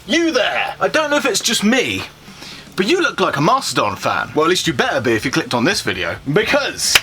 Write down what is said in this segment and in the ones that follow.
You there! I don't know if it's just me, but you look like a Mastodon fan. Well, at least you better be if you clicked on this video, because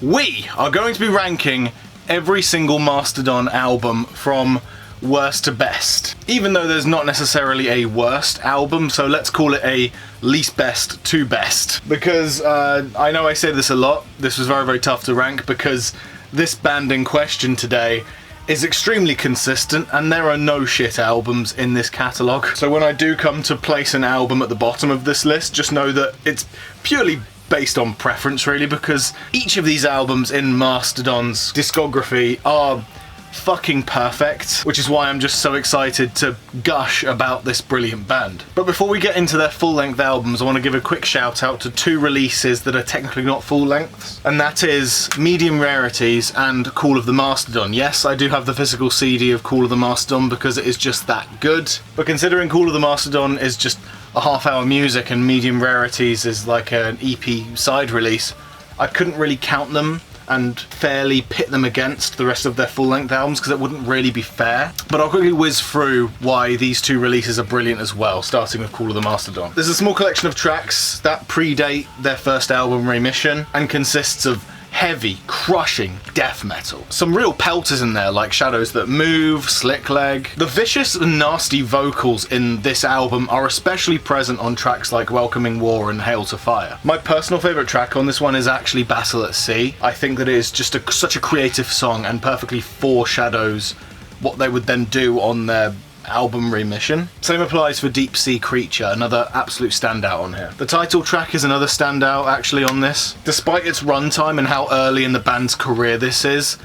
we are going to be ranking every single Mastodon album from worst to best. Even though there's not necessarily a worst album, so let's call it a least best to best. Because I know I say this a lot, this was very, very tough to rank because this band in question today is extremely consistent and there are no shit albums in this catalogue. So when I do come to place an album at the bottom of this list, just know that it's purely based on preference really, because each of these albums in Mastodon's discography are fucking perfect, which is why I'm just so excited to gush about this brilliant band. But before we get into their full-length albums, I want to give a quick shout out to two releases that are technically not full-lengths, and that is Medium Rarities and Call of the Mastodon. Yes, I do have the physical CD of Call of the Mastodon because it is just that good, but considering Call of the Mastodon is just a half-hour music and Medium Rarities is like an EP side release, I couldn't really count them and fairly pit them against the rest of their full-length albums because it wouldn't really be fair. But I'll quickly whiz through why these two releases are brilliant as well, starting with Call of the Mastodon. There's a small collection of tracks that predate their first album, Remission, and consists of heavy, crushing death metal. Some real pelters in there, like Shadows That Move, Slick Leg. The vicious and nasty vocals in this album are especially present on tracks like Welcoming War and Hail to Fire. My personal favourite track on this one is actually Battle at Sea. I think that it is just such a creative song and perfectly foreshadows what they would then do on their album Remission. Same applies for Deep Sea Creature, another absolute standout on here. The title track is another standout actually on this. Despite its runtime and how early in the band's career this is,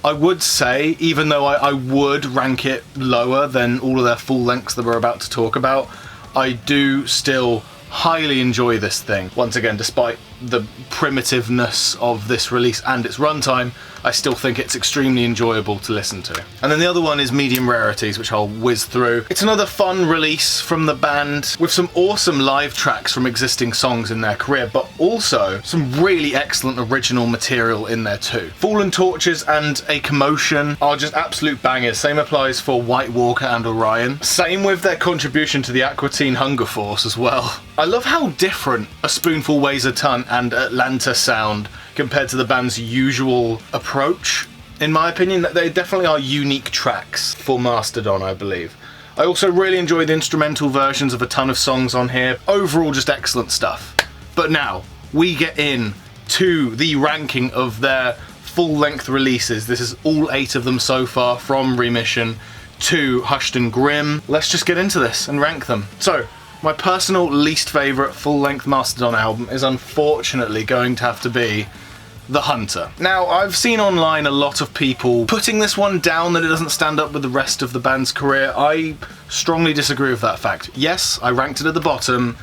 I would say, even though I would rank it lower than all of their full lengths that we're about to talk about, I do still highly enjoy this thing. Once again, despite the primitiveness of this release and its runtime, I still think it's extremely enjoyable to listen to. And then the other one is Medium Rarities, which I'll whiz through. It's another fun release from the band with some awesome live tracks from existing songs in their career, but also some really excellent original material in there too. Fallen Torches and A Commotion are just absolute bangers. Same applies for White Walker and Orion. Same with their contribution to the Aqua Teen Hunger Force as well. I love how different A Spoonful Weighs a Ton and Atlanta sound compared to the band's usual approach. In my opinion, that they definitely are unique tracks for Mastodon, I believe. I also really enjoy the instrumental versions of a ton of songs on here. Overall, just excellent stuff. But now, we get in to the ranking of their full-length releases. This is all 8 of them so far, from Remission to Hushed and Grim. Let's just get into this and rank them. So, my personal least favourite full-length Mastodon album is unfortunately going to have to be The Hunter. Now, I've seen online a lot of people putting this one down, that it doesn't stand up with the rest of the band's career. I strongly disagree with that fact. Yes, I ranked it at the bottom,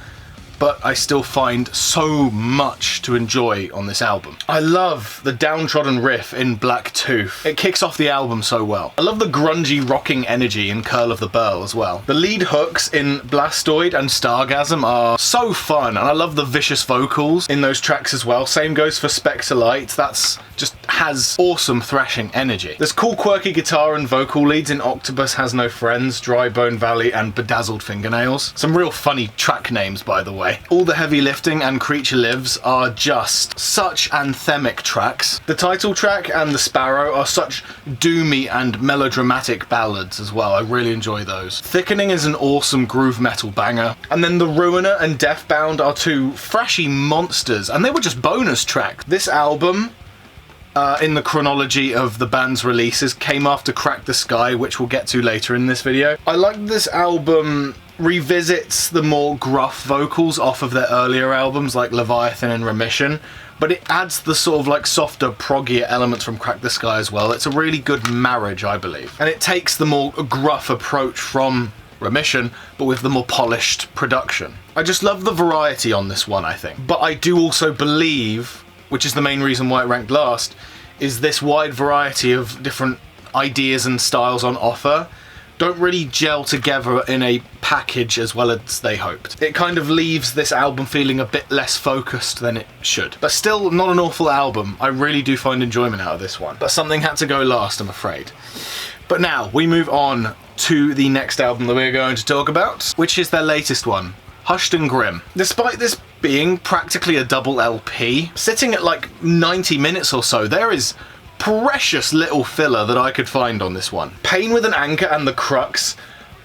but I still find so much to enjoy on this album. I love the downtrodden riff in Black Tooth. It kicks off the album so well. I love the grungy rocking energy in Curl of the Burl as well. The lead hooks in Blastoid and Stargasm are so fun, and I love the vicious vocals in those tracks as well. Same goes for Spectre Light. That's just has awesome thrashing energy. There's cool quirky guitar and vocal leads in Octopus Has No Friends, Dry Bone Valley and Bedazzled Fingernails. Some real funny track names, by the way. All the Heavy Lifting and Creature Lives are just such anthemic tracks. The title track and The Sparrow are such doomy and melodramatic ballads as well. I really enjoy those. Thickening is an awesome groove metal banger. And then The Ruiner and Deathbound are two thrashy monsters, and they were just bonus tracks. This album, in the chronology of the band's releases, came after Crack the Skye, which we'll get to later in this video. I like this album revisits the more gruff vocals off of their earlier albums like Leviathan and Remission, but it adds the sort of like softer, proggier elements from Crack the Skye as well. It's a really good marriage, I believe. And it takes the more gruff approach from Remission, but with the more polished production. I just love the variety on this one, I think. But I do also believe, which is the main reason why it ranked last, is this wide variety of different ideas and styles on offer don't really gel together in a package as well as they hoped. It kind of leaves this album feeling a bit less focused than it should. But still not an awful album. I really do find enjoyment out of this one. But something had to go last, I'm afraid. But now we move on to the next album that we're going to talk about, which is their latest one, Hushed and Grim. Despite this being practically a double LP, sitting at like 90 minutes or so, there is precious little filler that I could find on this one. Pain with an Anchor and The Crux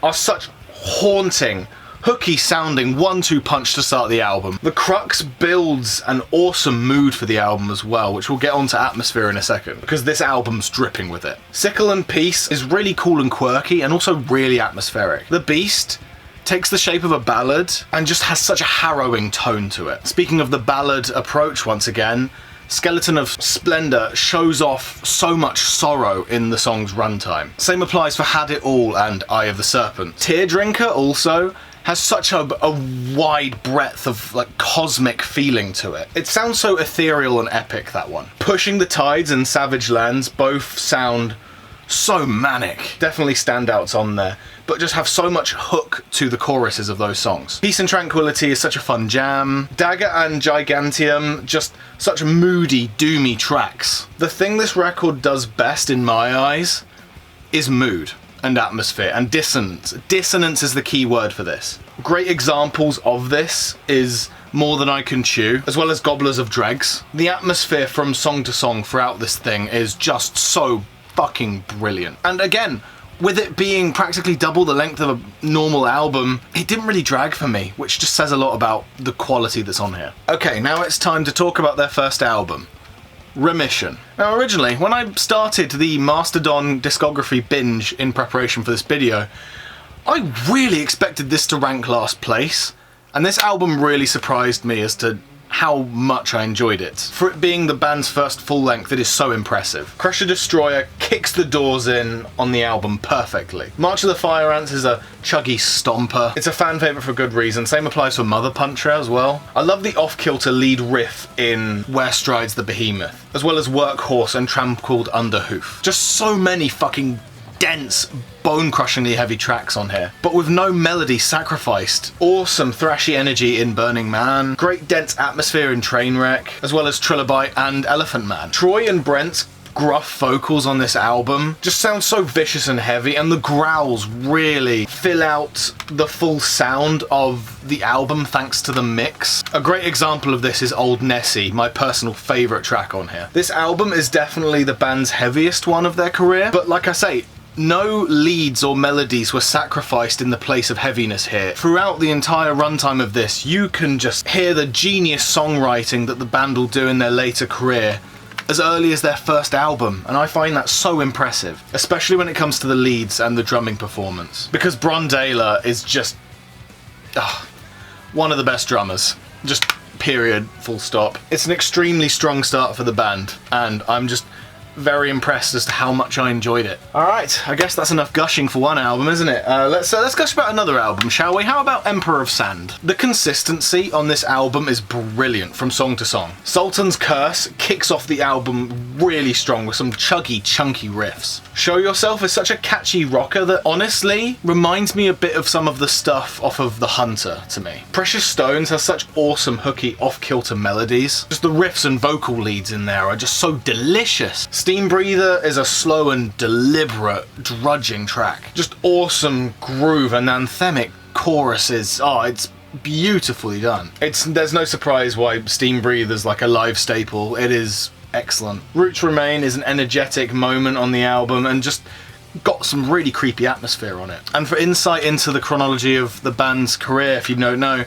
are such haunting, hooky sounding 1-2 punch to start the album. The Crux builds an awesome mood for the album as well, which we'll get onto Atmosphere in a second, because this album's dripping with it. Sickle and Peace is really cool and quirky, and also really atmospheric. The Beast takes the shape of a ballad and just has such a harrowing tone to it. Speaking of the ballad approach once again, Skeleton of Splendor shows off so much sorrow in the song's runtime. Same applies for Had It All and Eye of the Serpent. Tear Drinker also has such a wide breadth of like cosmic feeling to it. It sounds so ethereal and epic, that one. Pushing the Tides and Savage Lands both sound so manic. Definitely standouts on there, but just have so much hook to the choruses of those songs. Peace and Tranquility is such a fun jam. Dagger and Gigantium, just such moody, doomy tracks. The thing this record does best in my eyes is mood and atmosphere and dissonance. Dissonance is the key word for this. Great examples of this is More Than I Can Chew, as well as Gobblers of Dregs. The atmosphere from song to song throughout this thing is just so fucking brilliant. And again, with it being practically double the length of a normal album, it didn't really drag for me, which just says a lot about the quality that's on here. Okay, now it's time to talk about their first album, Remission. Now originally, when I started the Mastodon discography binge in preparation for this video, I really expected this to rank last place, and this album really surprised me as to how much I enjoyed it. For it being the band's first full length, it is so impressive. Crusher Destroyer kicks the doors in on the album perfectly. March of the Fire Ants is a chuggy stomper. It's a fan favourite for good reason. Same applies for Mother Puncher as well. I love the off-kilter lead riff in Where Strides the Behemoth, as well as Workhorse and Trampled Underhoof. Just so many fucking dense, bone-crushingly heavy tracks on here, but with no melody sacrificed. Awesome thrashy energy in Burning Man, great dense atmosphere in Trainwreck, as well as Trilobite and Elephant Man. Troy and Brent's gruff vocals on this album just sound so vicious and heavy, and the growls really fill out the full sound of the album thanks to the mix. A great example of this is Old Nessie, my personal favourite track on here. This album is definitely the band's heaviest one of their career, but like I say, no leads or melodies were sacrificed in the place of heaviness here. Throughout the entire runtime of this, you can just hear the genius songwriting that the band will do in their later career as early as their first album, and I find that so impressive, especially when it comes to the leads and the drumming performance. Because Brondela is just one of the best drummers. Just period, full stop. It's an extremely strong start for the band, and I'm just very impressed as to how much I enjoyed it. Alright, I guess that's enough gushing for one album, isn't it? Let's gush about another album, shall we? How about Emperor of Sand? The consistency on this album is brilliant from song to song. Sultan's Curse kicks off the album really strong with some chuggy, chunky riffs. Show Yourself is such a catchy rocker that honestly reminds me a bit of some of the stuff off of The Hunter to me. Precious Stones has such awesome hooky off-kilter melodies. Just the riffs and vocal leads in there are just so delicious. Steam Breather is a slow and deliberate, drudging track. Just awesome groove and anthemic choruses. Oh, it's beautifully done. There's no surprise why Steam Breather's like a live staple. It is excellent. Roots Remain is an energetic moment on the album and just got some really creepy atmosphere on it. And for insight into the chronology of the band's career, if you don't know,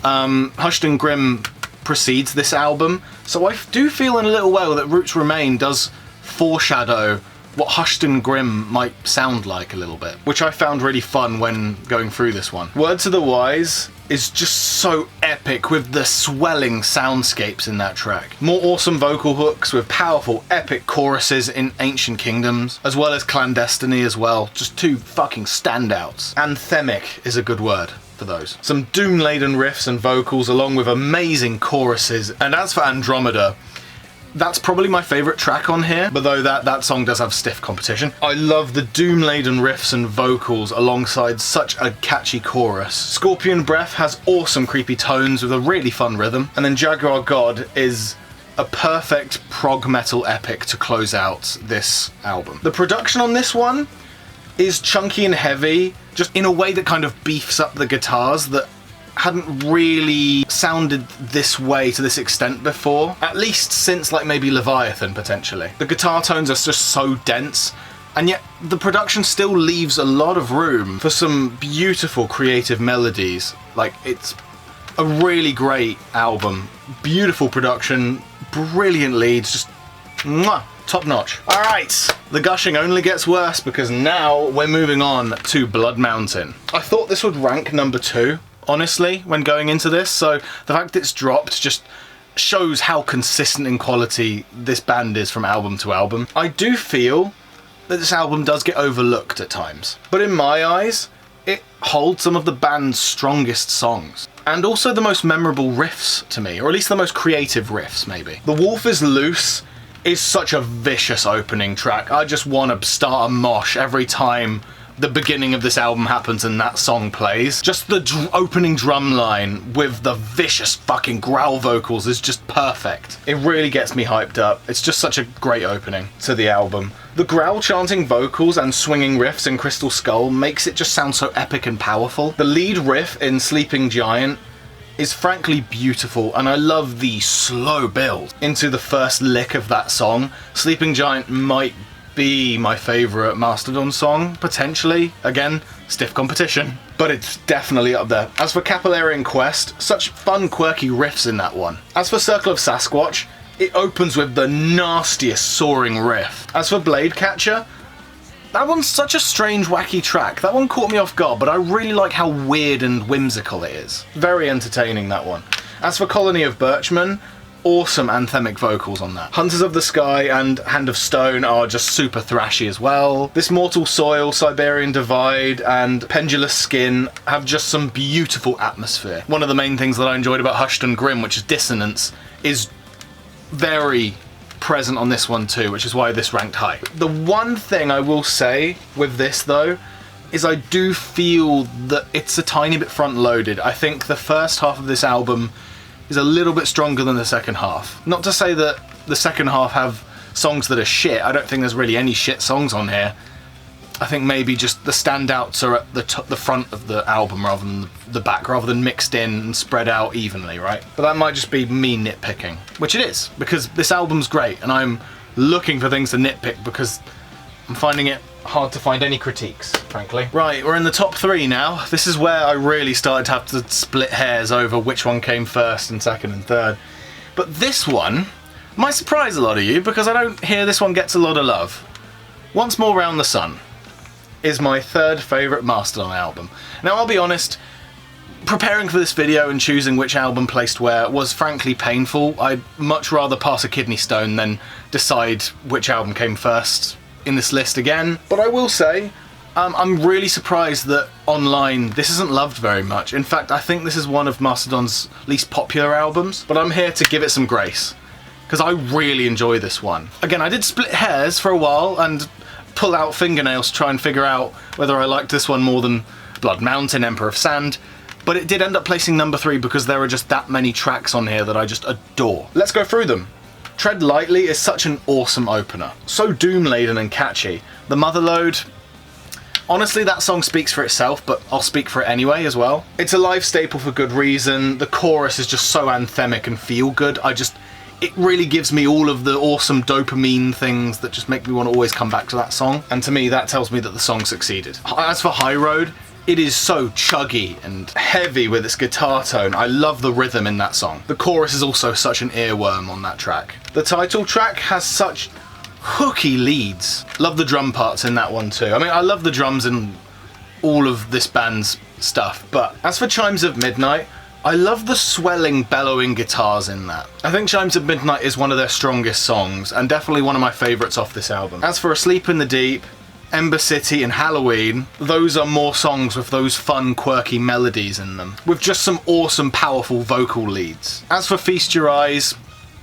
Hushed and Grim precedes this album, so I do feel in a little way that Roots Remain does foreshadow what Hushed and Grim might sound like a little bit, which I found really fun when going through this one. Word to the Wise is just so epic with the swelling soundscapes in that track. More awesome vocal hooks with powerful epic choruses in Ancient Kingdoms, as well as Clandestiny as well. Just two fucking standouts. Anthemic is a good word for those. Some doom-laden riffs and vocals along with amazing choruses. And as for Andromeda, that's probably my favourite track on here, but though that song does have stiff competition. I love the doom-laden riffs and vocals alongside such a catchy chorus. Scorpion Breath has awesome creepy tones with a really fun rhythm, and then Jaguar God is a perfect prog metal epic to close out this album. The production on this one is chunky and heavy, just in a way that kind of beefs up the guitars that hadn't really sounded this way to this extent before, at least since like maybe Leviathan potentially. The guitar tones are just so dense, and yet the production still leaves a lot of room for some beautiful creative melodies. Like, it's a really great album, beautiful production, brilliant leads, just mwah, top notch. All right, the gushing only gets worse because now we're moving on to Blood Mountain. I thought this would rank number 2. Honestly, when going into this, so the fact it's dropped just shows how consistent in quality this band is from album to album. I do feel that this album does get overlooked at times, but in my eyes, it holds some of the band's strongest songs, and also the most memorable riffs to me, or at least the most creative riffs maybe. The Wolf is Loose is such a vicious opening track. I just want to start a mosh every time the beginning of this album happens and that song plays. Just the opening drum line with the vicious fucking growl vocals is just perfect. It really gets me hyped up. It's just such a great opening to the album. The growl chanting vocals and swinging riffs in Crystal Skull makes it just sound so epic and powerful. The lead riff in Sleeping Giant is frankly beautiful, and I love the slow build into the first lick of that song. Sleeping Giant might be my favourite Mastodon song, potentially. Again, stiff competition, but it's definitely up there. As for Capillarian Quest, such fun quirky riffs in that one. As for Circle of Sasquatch, it opens with the nastiest soaring riff. As for Blade Catcher, that one's such a strange wacky track. That one caught me off guard, but I really like how weird and whimsical it is. Very entertaining, that one. As for Colony of Birchmen, awesome anthemic vocals on that. Hunters of the Skye and Hand of Stone are just super thrashy as well. This Mortal Soil, Siberian Divide and Pendulous Skin have just some beautiful atmosphere. One of the main things that I enjoyed about Hushed and Grim, which is dissonance, is very present on this one too, which is why this ranked high. The one thing I will say with this though is I do feel that it's a tiny bit front loaded. I think the first half of this album is a little bit stronger than the second half. Not to say that the second half have songs that are shit. I don't think there's really any shit songs on here. I think maybe just the standouts are at the front of the album rather than the back, rather than mixed in and spread out evenly, right? But that might just be me nitpicking, which it is, because this album's great and I'm looking for things to nitpick because I'm finding it hard to find any critiques, frankly. Right, we're in the top 3 now. This is where I really started to have to split hairs over which one came first and second and third. But this one might surprise a lot of you because I don't hear this one gets a lot of love. Once More Round the Sun is my third favourite Mastodon album. Now I'll be honest, preparing for this video and choosing which album placed where was frankly painful. I'd much rather pass a kidney stone than decide which album came first in this list again. But I will say, I'm really surprised that online this isn't loved very much. In fact, I think this is one of Mastodon's least popular albums, but I'm here to give it some grace, because I really enjoy this one. Again, I did split hairs for a while and pull out fingernails to try and figure out whether I liked this one more than Blood Mountain, Emperor of Sand, but it did end up placing number 3 because there are just that many tracks on here that I just adore. Let's go through them. Tread Lightly is such an awesome opener. So doom-laden and catchy. The Motherlode, honestly that song speaks for itself, but I'll speak for it anyway as well. It's a live staple for good reason. The chorus is just so anthemic and feel good. It really gives me all of the awesome dopamine things that just make me want to always come back to that song. And to me, that tells me that the song succeeded. As for High Road, it is so chuggy and heavy with its guitar tone. I love the rhythm in that song. The chorus is also such an earworm on that track. The title track has such hooky leads. Love the drum parts in that one too. I mean, I love the drums in all of this band's stuff, but as for Chimes of Midnight, I love the swelling, bellowing guitars in that. I think Chimes of Midnight is one of their strongest songs, and definitely one of my favourites off this album. As for Asleep in the Deep, Ember City and Halloween, those are more songs with those fun, quirky melodies in them, with just some awesome, powerful vocal leads. As for Feast Your Eyes,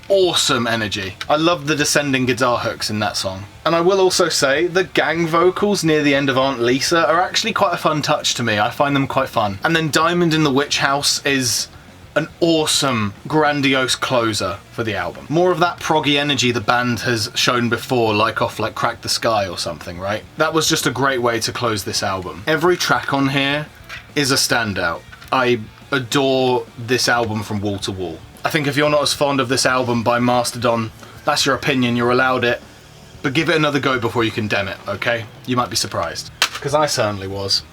awesome energy. I love the descending guitar hooks in that song. And I will also say, the gang vocals near the end of Aunt Lisa are actually quite a fun touch to me. I find them quite fun. And then Diamond in the Witch House is an awesome, grandiose closer for the album. More of that proggy energy the band has shown before, like off like Crack the Skye or something, right? That was just a great way to close this album. Every track on here is a standout. I adore this album from wall to wall. I think if you're not as fond of this album by Mastodon, that's your opinion, you're allowed it, but give it another go before you condemn it, okay? You might be surprised, because I certainly was.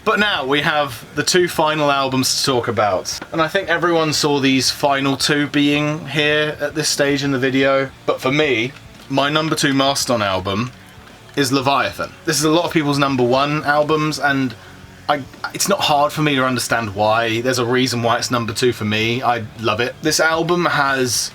But now we have the two final albums to talk about. And I think everyone saw these final two being here at this stage in the video. But for me, my number 2 Mastodon album is Leviathan. This is a lot of people's number 1 albums, and it's not hard for me to understand why. There's a reason why it's number 2 for me. I love it. This album has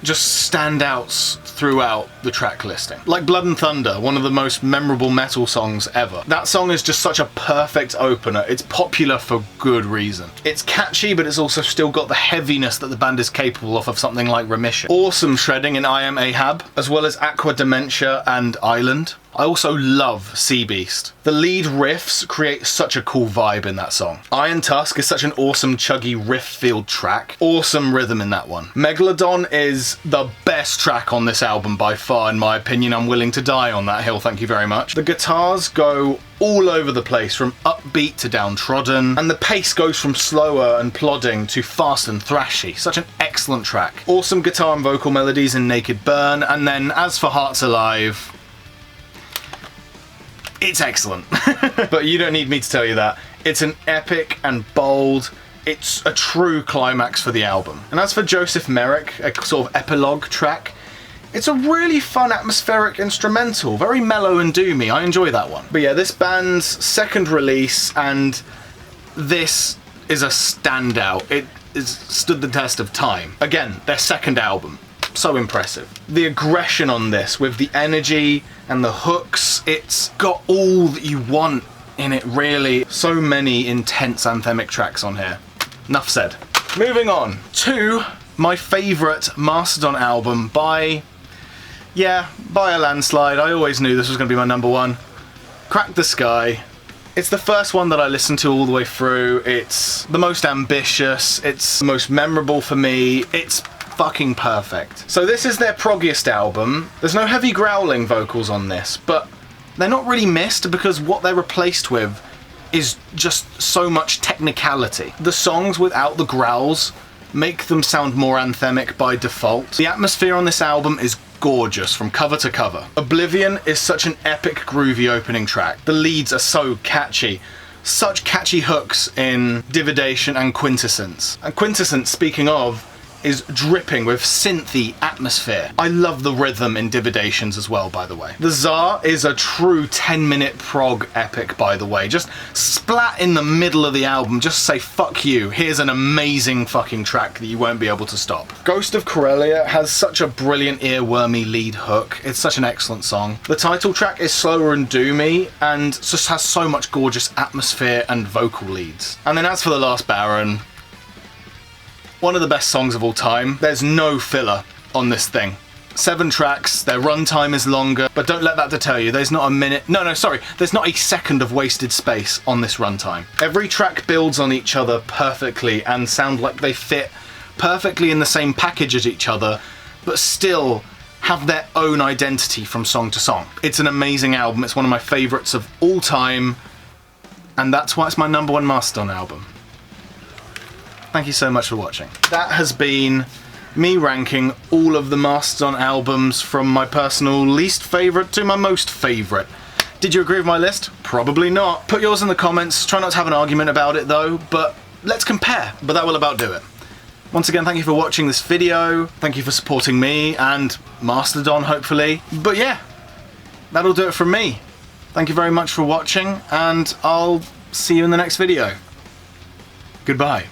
just standouts throughout the track listing. Like Blood and Thunder, one of the most memorable metal songs ever. That song is just such a perfect opener. It's popular for good reason. It's catchy, but it's also still got the heaviness that the band is capable of something like Remission. Awesome shredding in I Am Ahab, as well as Aqua Dementia and Island. I also love Sea Beast. The lead riffs create such a cool vibe in that song. Iron Tusk is such an awesome chuggy riff-filled track. Awesome rhythm in that one. Megalodon is the best track on this album by far, in my opinion. I'm willing to die on that hill, thank you very much. The guitars go all over the place, from upbeat to downtrodden, and the pace goes from slower and plodding to fast and thrashy. Such an excellent track. Awesome guitar and vocal melodies in Naked Burn, and then as for Hearts Alive, it's excellent. But you don't need me to tell you that. It's an epic and bold, it's a true climax for the album. And as for Joseph Merrick, a sort of epilogue track, it's a really fun atmospheric instrumental, very mellow and doomy. I enjoy that one. But yeah, this band's second release, and this is a standout. It has stood the test of time. Again, their second album. So impressive. The aggression on this, with the energy and the hooks, it's got all that you want in it, really. So many intense anthemic tracks on here. Enough said. Moving on to my favourite Mastodon album by a landslide. I always knew this was going to be my number 1. Crack the Skye. It's the first one that I listened to all the way through. It's the most ambitious. It's the most memorable for me. It's fucking perfect. So this is their proggiest album. There's no heavy growling vocals on this, but they're not really missed because what they're replaced with is just so much technicality. The songs without the growls make them sound more anthemic by default. The atmosphere on this album is gorgeous from cover to cover. Oblivion is such an epic groovy opening track. The leads are so catchy. Such catchy hooks in Dividation and Quintessence. And Quintessence, speaking of, is dripping with synthy atmosphere. I love the rhythm in Dividations as well, by the way. The Tsar is a true 10-minute prog epic, by the way. Just splat in the middle of the album, just say fuck you. Here's an amazing fucking track that you won't be able to stop. Ghost of Corellia has such a brilliant earwormy lead hook. It's such an excellent song. The title track is slower and doomy and just has so much gorgeous atmosphere and vocal leads. And then as for The Last Baron, one of the best songs of all time. There's no filler on this thing. 7 tracks, their runtime is longer, but don't let that deter you. There's not a minute, there's not a second of wasted space on this runtime. Every track builds on each other perfectly and sound like they fit perfectly in the same package as each other, but still have their own identity from song to song. It's an amazing album. It's one of my favourites of all time, and that's why it's my number 1 Mastodon album. Thank you so much for watching. That has been me ranking all of the Mastodon albums from my personal least favourite to my most favourite. Did you agree with my list? Probably not. Put yours in the comments. Try not to have an argument about it though, but let's compare. But that will about do it. Once again, thank you for watching this video. Thank you for supporting me and Mastodon, hopefully. But yeah, that'll do it from me. Thank you very much for watching, and I'll see you in the next video. Goodbye.